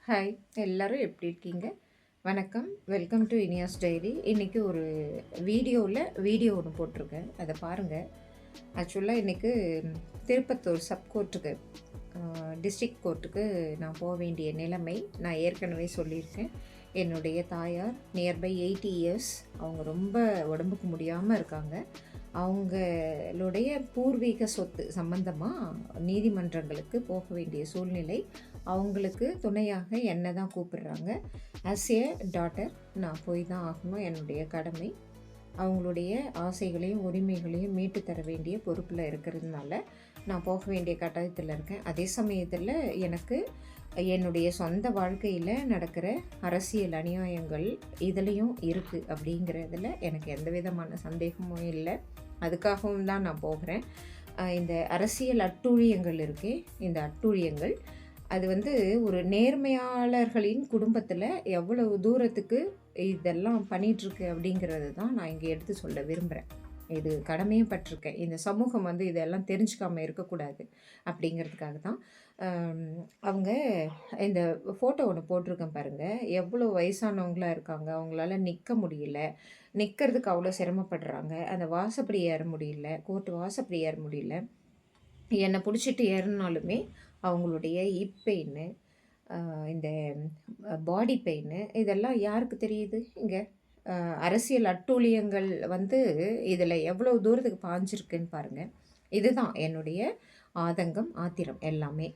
Hi, எல்லாரும் எப்படி இருக்கீங்க? வணக்கம். Welcome to Iniya's diary. இன்னைக்கு ஒரு வீடியோ ஒண்ணு போட்டிருக்கேன். அத பாருங்க. ஆக்சுவலா இன்னைக்கு திருப்பத்தூர் சப்கோர்ட்டுக்கு டிஸ்ட்ரிக்ட் கோர்ட்டுக்கு நான் வேண்டிய நிலைமை. நான் ஏற்கனவே சொல்லியிருக்கேன். என்னுடைய தாயார் நியர்பை 80 இயர்ஸ். அவங்க ரொம்ப உடம்புக்கு முடியாம இருக்காங்க. அவங்களுடைய பூர்வீக சொத்து சம்பந்தமா நீதிமன்றங்களுக்கு போக வேண்டிய சூழ்நிலை. அவங்களுக்கு துணையாக என்ன தான் கூப்பிடுறாங்க. ஆஸ் ஏ டாட்டர் நான் போய் தான் ஆகணும். என்னுடைய கடமை. அவங்களுடைய ஆசைகளையும் உரிமைகளையும் மீட்டு தர வேண்டிய பொறுப்பில் இருக்கிறதுனால நான் போக வேண்டிய கட்டாயத்தில் இருக்கேன். அதே சமயத்தில் எனக்கு என்னுடைய சொந்த வாழ்க்கையில் நடக்கிற அரசியல் அநியாயங்கள் இதுலேயும் இருக்குது அப்படிங்கிறதுல எனக்கு எந்த விதமான சந்தேகமும் இல்லை. அதுக்காகவும் தான் நான் போகிறேன். இந்த அரசியல் அட்டூழியங்கள் இருக்கே, இந்த அட்டூழியங்கள் அது ஒரு நேர்மையாளர்களின் குடும்பத்தில் எவ்வளவு தூரத்துக்கு இதெல்லாம் பண்ணிகிட்ருக்கு அப்படிங்கிறது தான் நான் இங்கே எடுத்து சொல்ல விரும்புகிறேன். இது கடமையும் பட்டிருக்கேன். இந்த சமூகம் இதெல்லாம் தெரிஞ்சுக்காமல் இருக்கக்கூடாது அப்படிங்கிறதுக்காக தான். அவங்க இந்த ஃபோட்டோ ஒன்று போட்டிருக்கேன் பாருங்கள். எவ்வளோ வயசானவங்களாக இருக்காங்க. அவங்களால நிற்க முடியல. நிற்கிறதுக்கு அவ்வளோ சிரமப்படுறாங்க. அந்த வாசப்படி ஏற முடியல. கோர்ட்டு வாசப்படி ஏற முடியல. என்னை பிடிச்சிட்டு ஏறினாலுமே அவங்களுடைய ஹிப் பெயின்னு, இந்த பாடி பெயின்னு இதெல்லாம் யாருக்கு தெரியுது? இங்கே அரசியல் அட்டூழியங்கள் இதில் எவ்வளோ தூரத்துக்கு பாஞ்சிருக்குன்னு பாருங்கள். இதுதான் என்னுடைய ஆதங்கம், ஆத்திரம் எல்லாமே.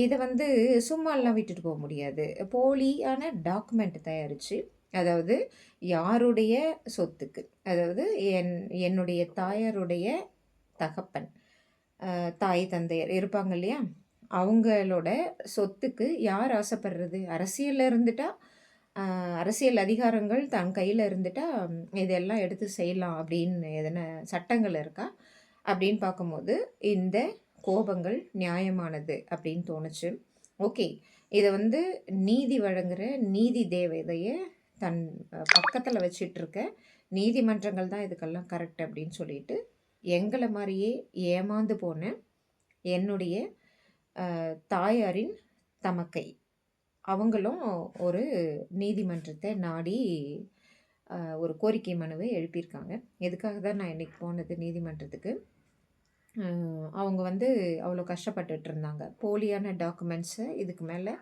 இதை சும்மாலாம் விட்டுட்டு போக முடியாது. போலியான டாக்குமெண்ட் தயாரித்து, அதாவது யாருடைய சொத்துக்கு, அதாவது என்னுடைய தாயாருடைய தகப்பன், தாய் தந்தையர் இருப்பாங்க இல்லையா, அவங்களோட சொத்துக்கு யார் ஆசைப்படுறது? அரசியலில் இருந்துட்டா, அரசியல் அதிகாரங்கள் தன் கையில் இருந்துட்டா இதெல்லாம் எடுத்து செய்யலாம் அப்படின்னு எதனா சட்டங்கள் இருக்கா அப்படின்னு பார்க்கும்போது இந்த கோபங்கள் நியாயமானது அப்படின்னு தோணுச்சு. ஓகே, இதை நீதி வழங்குகிற நீதி தேவதையை தன் பக்கத்தில் வச்சிட்ருக்க நீதிமன்றங்கள் தான் இதுக்கெல்லாம் கரெக்ட் அப்படின்னு சொல்லிட்டு எங்களை மாதிரியே ஏமாந்து போன என்னுடைய தாயாரின் தமக்கை அவங்களும் ஒரு நீதிமன்றத்தை நாடி ஒரு கோரிக்கை மனுவை எழுப்பியிருக்காங்க. எதுக்காக தான் நான் இன்றைக்கி போனது நீதிமன்றத்துக்கு. அவங்க அவ்வளோ கஷ்டப்பட்டுட்டு இருந்தாங்க. போலியான டாக்குமெண்ட்ஸை இதுக்கு மேலே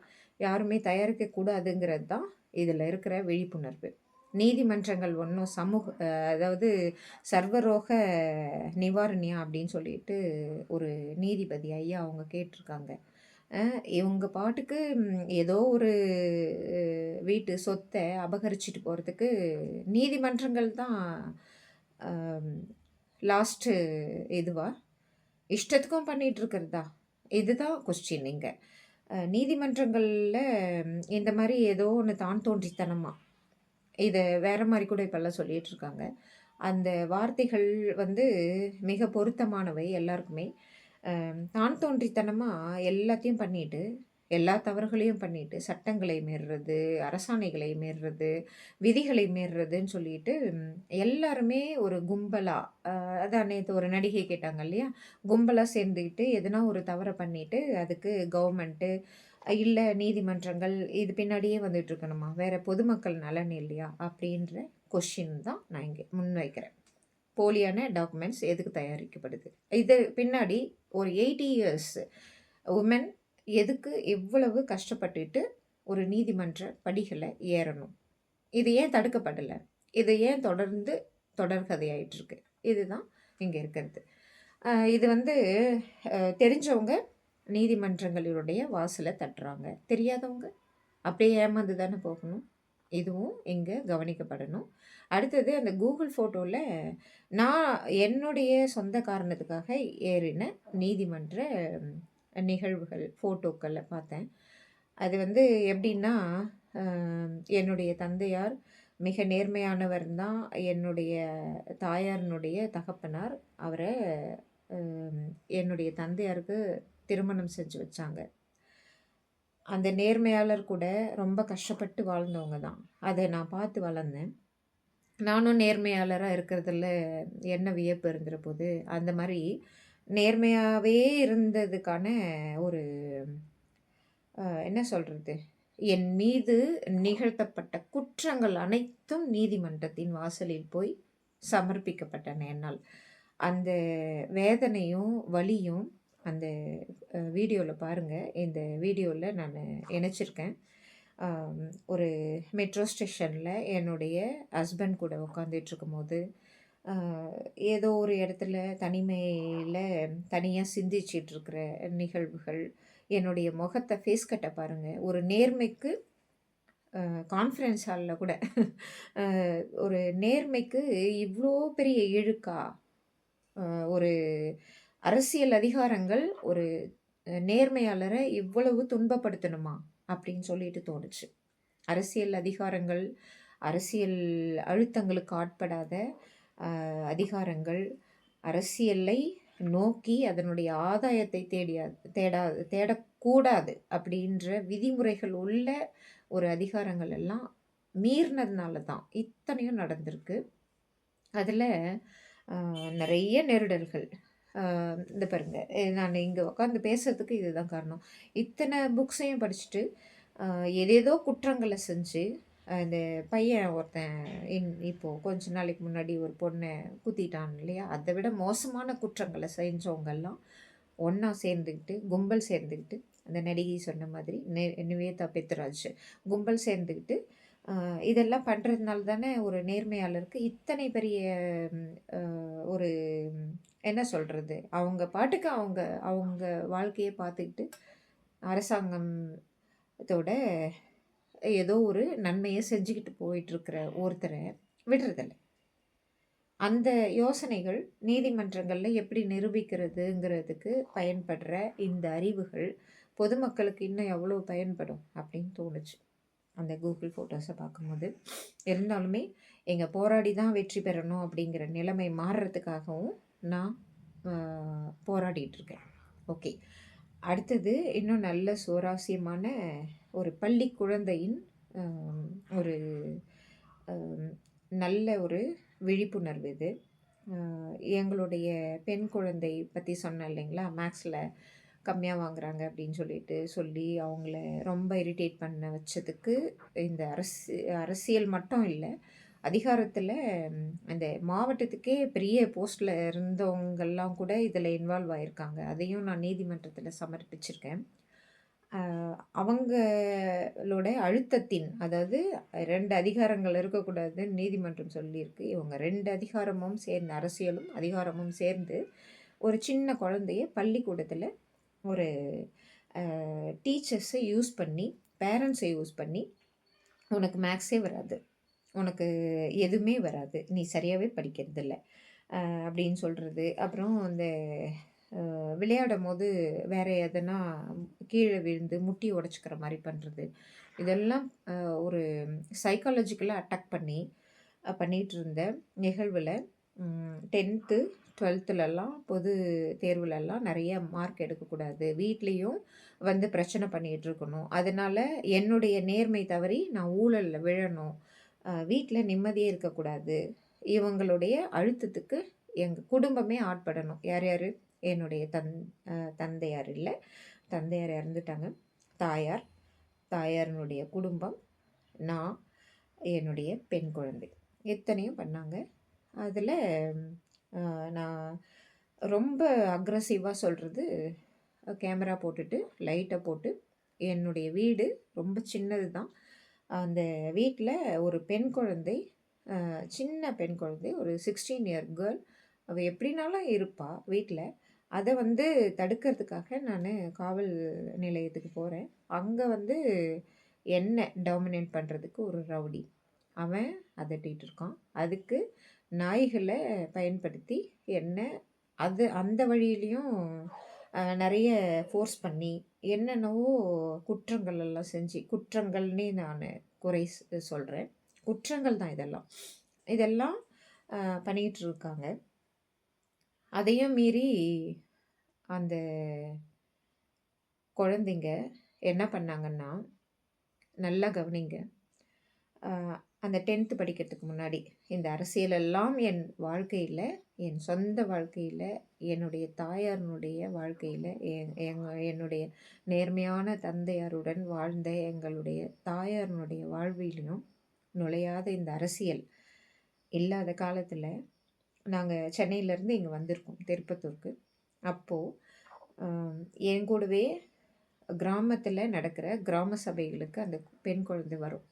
யாருமே தயாரிக்கக்கூடாதுங்கிறது தான் இதில் இருக்கிற விழிப்புணர்வு. நீதிமன்றங்கள் ஒன்றும் அதாவது சர்வரோக நிவாரணியா அப்படின்னு சொல்லிட்டு ஒரு நீதிபதி ஐயா அவங்க கேட்டிருக்காங்க. இவங்க பாட்டுக்கு ஏதோ ஒரு வீட்டு சொத்தை அபகரிச்சிட்டு போகிறதுக்கு நீதிமன்றங்கள் தான் லாஸ்ட்டு இதுவா? இஷ்டத்துக்கும் பண்ணிகிட்ருக்கிறதா? இதுதான் கொஸ்டின் இங்கே. நீதிமன்றங்களில் இந்த மாதிரி ஏதோ ஒன்று தான் தோன்றித்தனமாக இதை வேறு மாதிரி கூட இப்போல்லாம் சொல்லிகிட்ருக்காங்க. அந்த வார்த்தைகள் மிக பொருத்தமானவை எல்லாருக்குமே. தான் தோன்றித்தனமாக எல்லாத்தையும் பண்ணிட்டு, எல்லா தவறுகளையும் பண்ணிட்டு, சட்டங்களை மீறுறது, அரசாணைகளை மீறுறது, விதிகளை மீறுறதுன்னு சொல்லிட்டு எல்லாருமே ஒரு கும்பலாக, அதான் நேற்று ஒரு நடிகை கேட்டாங்க இல்லையா, கும்பலாக சேர்ந்துக்கிட்டு எதனா ஒரு தவறை பண்ணிட்டு அதுக்கு கவர்மெண்ட்டு இல்லை நீதிமன்றங்கள் இது பின்னாடியே வந்துட்டுருக்கணுமா, வேறு பொதுமக்கள் நலன் இல்லையா அப்படின்ற கொஷின் தான் நான் இங்கே முன்வைக்கிறேன். போலியான டாக்குமெண்ட்ஸ் எதுக்கு தயாரிக்கப்படுது? இது பின்னாடி ஒரு 80 இயர்ஸ் உமன் எதுக்கு இவ்வளவு கஷ்டப்பட்டுட்டு ஒரு நீதிமன்ற படிகளை ஏறணும்? இது ஏன் தடுக்கப்படலை? இது ஏன் தொடர்ந்து தொடர்கதையாயிட்டுருக்கு? இதுதான் இங்கே இருக்கிறது. இது தெரிஞ்சவங்க நீதிமன்றங்களுடைய வாசலை தட்டுறாங்க. தெரியாதவங்க அப்படியே ஏமாந்து தானே போகணும். இதுவும் இங்கே கவனிக்கப்படணும். அடுத்தது அந்த கூகுள் ஃபோட்டோவில் நான் என்னுடைய சொந்த காரணத்துக்காக ஏறின நீதிமன்ற நிகழ்வுகள் ஃபோட்டோக்களை பார்த்தேன். அது எப்படின்னா, என்னுடைய தந்தையார் மிக நேர்மையானவர் தான். என்னுடைய தாயாரினுடைய தகப்பனார் அவரை என்னுடைய தந்தையாருக்கு திருமணம் செஞ்சு வச்சாங்க. அந்த நேர்மையாளர் கூட ரொம்ப கஷ்டப்பட்டு வாழ்ந்தவங்க தான். அதை நான் பார்த்து வளர்ந்தேன். நானும் நேர்மையாளராக இருக்கிறதுல என்ன வியப்பு இருந்துற போது, அந்த மாதிரி நேர்மையாகவே இருந்ததுக்கான ஒரு என்ன சொல்கிறது, என் மீது நிகழ்த்தப்பட்ட குற்றங்கள் அனைத்தும் நீதிமன்றத்தின் வாசலில் போய் சமர்ப்பிக்கப்பட்டன என்னால். அந்த வேதனையும், வலியும் அந்த வீடியோல பாருங்க. இந்த வீடியோல நானு இணைச்சிருக்கேன். ஒரு மெட்ரோ ஸ்டேஷன்ல என்னுடைய ஹஸ்பண்ட் கூட உட்காந்துட்ருக்கும்போது, அ ஏதோ ஒரு இடத்துல தனிமையில தனியா சிந்திச்சிட்ருக்கிற நிகழ்வுகள், என்னுடைய முகத்த ஃபேஸ் கட்ட பாருங்க. ஒரு நேர்மைக்கு கான்ஃபரன்ஸ் ஹால்ல கூட அ ஒரு நேர்மைக்கு இவ்ளோ பெரிய இழுக்கா? ஒரு அரசியல் அதிகாரங்கள் ஒரு நேர்மையாளர இவ்வளவு துன்பப்படுத்தணுமா? அப்படின்னு சொல்லிட்டு தோணுச்சு. அரசியல் அதிகாரங்கள், அரசியல் அழுத்தங்களுக்கு ஆட்படாத அதிகாரங்கள், அரசியலை நோக்கி அதனுடைய ஆதாயத்தை தேடக்கூடாது அப்படின்ற விதிமுறைகள் உள்ள ஒரு அதிகாரங்கள் எல்லாம் மீறினதுனால தான் இத்தனையும் நடந்திருக்கு. அதில நெறைய நெருடல்கள். இந்த பாருங்க, நான் இங்க உட்காந்து பேசுறதுக்கு இதுதான் காரணம். இத்தன புக்ஸையும் படிச்சுட்டு, அ ஏதேதோ குற்றங்கள செஞ்சு, இந்த பையன் ஒருத்தன் இப்போ கொஞ்ச நாளைக்கு முன்னாடி ஒரு பொண்ண குத்திட்டான் இல்லையா? அத விட மோசமான குற்றங்கள செஞ்சவங்கலாம் ஒண்ணா சேர்ந்துக்கிட்டு, கும்பல் சேர்ந்துக்கிட்டு, அந்த நடிகை சொன்ன மாதிரி நிவேதா பெத்ராஜ் கும்பல் சேர்ந்துக்கிட்டு, இதெல்லாம் பண்றதுனால தானே ஒரு நேர்மையாளருக்கு இத்தனை பெரிய அ ஒரு என்ன சொல்றது? அவங்க பாட்டுக்கு அவங்க அவங்க வாழ்க்கைய பார்த்துக்கிட்டு, அரசாங்கத்தோட ஏதோ ஒரு நன்மைய செஞ்சுக்கிட்டு போயிட்டுருக்கிற ஒருத்தர விடுறதில்ல. அந்த யோசனைகள் நீதிமன்றங்கள்ல எப்படி நிரூபிக்கிறதுங்கிறதுக்கு பயன்படுற இந்த அறிவுகள் பொதுமக்களுக்கு இன்னும் எவ்வளோ பயன்படும் அப்படின்னு தோணுச்சு. அந்த கூகுள் ஃபோட்டோஸை பார்க்கும்போது. இருந்தாலுமே போராடி தான் வெற்றி பெறணும் அப்படிங்கிற நிலைமை மாறுறதுக்காகவும் நான் போராடிட்டுருக்கேன். ஓகே. அடுத்தது இன்னும் நல்ல சுவாரஸ்யமான ஒரு பள்ளி குழந்தையின் ஒரு நல்ல ஒரு விழிப்புணர்வு இது. எங்களுடைய பெண் குழந்தை பற்றி சொன்னேன் இல்லைங்களா? மேக்ஸில் கம்மியாக வாங்குறாங்க அப்படின்னு சொல்லி அவங்கள ரொம்ப இரிட்டேட் பண்ண வச்சதுக்கு இந்த அரசியல் மட்டும் இல்லை, அதிகாரத்தில் அந்த மாவட்டத்துக்கே பெரிய போஸ்ட்டில் இருந்தவங்கெல்லாம் கூட இதில் இன்வால்வ் ஆகியிருக்காங்க. அதையும் நான் நீதிமன்றத்தில் சமர்ப்பிச்சிருக்கேன். அவங்களோட அழுத்தத்தின், அதாவது 2 அதிகாரங்கள் இருக்கக்கூடாதுன்னு நீதிமன்றம் சொல்லியிருக்கு. இவங்க 2 அதிகாரமும் சேர்ந்து, அரசியலும் அதிகாரமும் சேர்ந்து ஒரு சின்ன குழந்தைய பள்ளிக்கூடத்தில் ஒரு டீச்சர்ஸை யூஸ் பண்ணி, பேரண்ட்ஸை யூஸ் பண்ணி, உனக்கு மேக்ஸே வராது, உனக்கு எதுவுமே வராது, நீ சரியாகவே படிக்கிறதில்ல அப்படின்னு சொல்கிறது. அப்புறம் அந்த விளையாடும்போது வேறு எதனா கீழே விழுந்து முட்டி உடச்சிக்கிற மாதிரி பண்ணுறது. இதெல்லாம் ஒரு சைக்காலஜிக்கலாக அட்டாக் பண்ணிகிட்டு இருந்த நிகழ்வில் 10th 12th பொது தேர்வுலலாம் நிறைய மார்க் எடுக்கக்கூடாது, வீட்லேயும் வந்து பிரச்சனை பண்ணிகிட்டு இருக்கணும், அதனால் என்னுடைய நேர்மை தவறி நான் ஊழலில் விழணும், வீட்டில் நிம்மதியே இருக்கக்கூடாது, இவங்களுடைய அழுத்தத்துக்கு எங்கள் குடும்பமே ஆட்படணும். யார் யார்? என்னுடைய தந்தையார் இல்லை, தந்தையார் இறந்துட்டாங்க. தாயாரினுடைய குடும்பம், நான், என்னுடைய பெண் குழந்தை, எத்தனையும் பண்ணாங்க. அதில் நான் ரொம்ப அக்ரஸிவாக சொல்கிறது, கேமரா போட்டுட்டு லைட்டை போட்டு, என்னுடைய வீடு ரொம்ப சின்னது தான், அந்த வீட்டில் ஒரு பெண் குழந்தை, சின்ன பெண் குழந்தை, ஒரு 16 இயர் கேர்ள், அவள் எப்படினாலும் இருப்பாள் வீட்டில். அதை வந்து தடுக்கிறதுக்காக நான் காவல் நிலையத்துக்கு போகிறேன். அங்கே வந்து என்ன டாமினேட் பண்ணுறதுக்கு ஒரு ரவுடி அவன் அதட்டிகிட்டு இருக்கான். அதுக்கு நாய்களை பயன்படுத்தி என்ன அந்த வழியிலையும் நிறைய ஃபோர்ஸ் பண்ணி என்னென்னவோ குற்றங்கள் எல்லாம் செஞ்சு, குற்றங்கள்னே நான் குறை சொல்கிறேன், குற்றங்கள் தான் இதெல்லாம் பண்ணிக்கிட்டு இருக்காங்க. அதையும் மீறி அந்த குழந்தைங்க என்ன பண்ணாங்கன்னா, நல்லா கவனிங்க, அந்த 10th படிக்கிறதுக்கு முன்னாடி இந்த அரசியலெல்லாம் என் வாழ்க்கையில், என் சொந்த வாழ்க்கையில், என்னுடைய தாயாரினுடைய வாழ்க்கையில், என்னுடைய நேர்மையான தந்தையாருடன் வாழ்ந்த எங்களுடைய தாயாரினுடைய வாழ்விலும் நுழையாத இந்த அரசியல் இல்லாத காலத்தில் நாங்கள் சென்னையிலேருந்து இங்கே வந்திருக்கோம் திருப்பத்தூருக்கு. அப்போது என் கூடவே கிராமத்தில் நடக்கிற கிராம சபைகளுக்கு அந்த பெண் குழந்தை வரும்.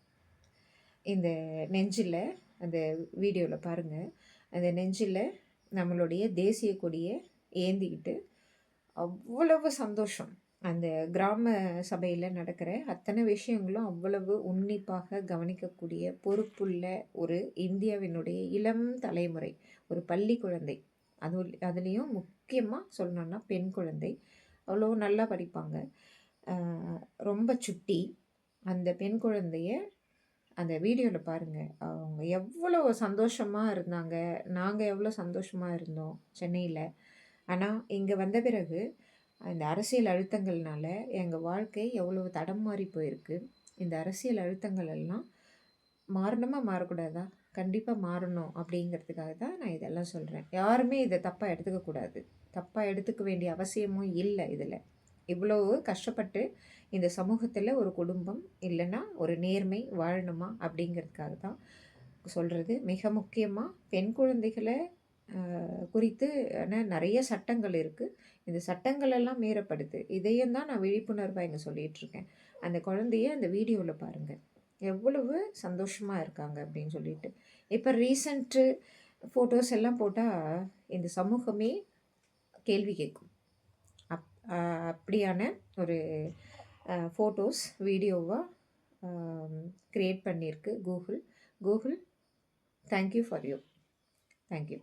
இந்த நெஞ்சில் அந்த வீடியோவில் பாருங்கள், அந்த நெஞ்சில் நம்மளுடைய தேசிய கொடியை ஏந்திக்கிட்டு அவ்வளவு சந்தோஷம். அந்த கிராம சபையில் நடக்கிற அத்தனை விஷயங்களும் அவ்வளவு உன்னிப்பாக கவனிக்கக்கூடிய பொறுப்புள்ள ஒரு இந்தியாவினுடைய இளம் தலைமுறை, ஒரு பள்ளி குழந்தை. அதுலேயும் முக்கியமாக சொல்லணுன்னா பெண் குழந்தை. அவ்வளோ நல்லா படிப்பாங்க, ரொம்ப சுட்டி. அந்த பெண் குழந்தைய அந்த வீடியோவில் பாருங்கள், அவங்க எவ்வளோ சந்தோஷமாக இருந்தாங்க, நாங்கள் எவ்வளோ சந்தோஷமாக இருந்தோம் சென்னையில். ஆனால் இங்கே வந்த பிறகு இந்த அரசியல் அழுத்தங்கள்னால எங்கள் வாழ்க்கை எவ்வளோ தடம் மாறி போயிருக்கு. இந்த அரசியல் அழுத்தங்கள் எல்லாம் மாறணுமா மாறக்கூடாதா? கண்டிப்பாக மாறணும். அப்படிங்கிறதுக்காக தான் நான் இதெல்லாம் சொல்கிறேன். யாருமே இதை தப்பாக எடுத்துக்கக்கூடாது, தப்பாக எடுத்துக்க வேண்டிய அவசியமும் இல்லை. இதில் இவ்வளோ கஷ்டப்பட்டு இந்த சமூகத்தில் ஒரு குடும்பம் இல்லைன்னா ஒரு நேர்மை வாழணுமா அப்படிங்கிறதுக்காக தான் சொல்கிறது. மிக முக்கியமாக பெண் குழந்தைகளை குறித்து நிறைய சட்டங்கள் இருக்குது. இந்த சட்டங்கள் எல்லாம் மீறப்படுது. இதையும் தான் நான் விழிப்புணர்வாக இங்கே சொல்லிகிட்ருக்கேன். அந்த குழந்தைய அந்த வீடியோவில் பாருங்கள், எவ்வளவு சந்தோஷமாக இருக்காங்க அப்படின்னு சொல்லிட்டு. இப்போ ரீசண்ட்டு ஃபோட்டோஸ் எல்லாம் போட்டால் இந்த சமூகமே கேள்வி கேட்கும். அப்படியான ஒரு ஃபோட்டோஸ் வீடியோவாக க்ரியேட் பண்ணியிருக்கு Google. Thank you for you. Thank you.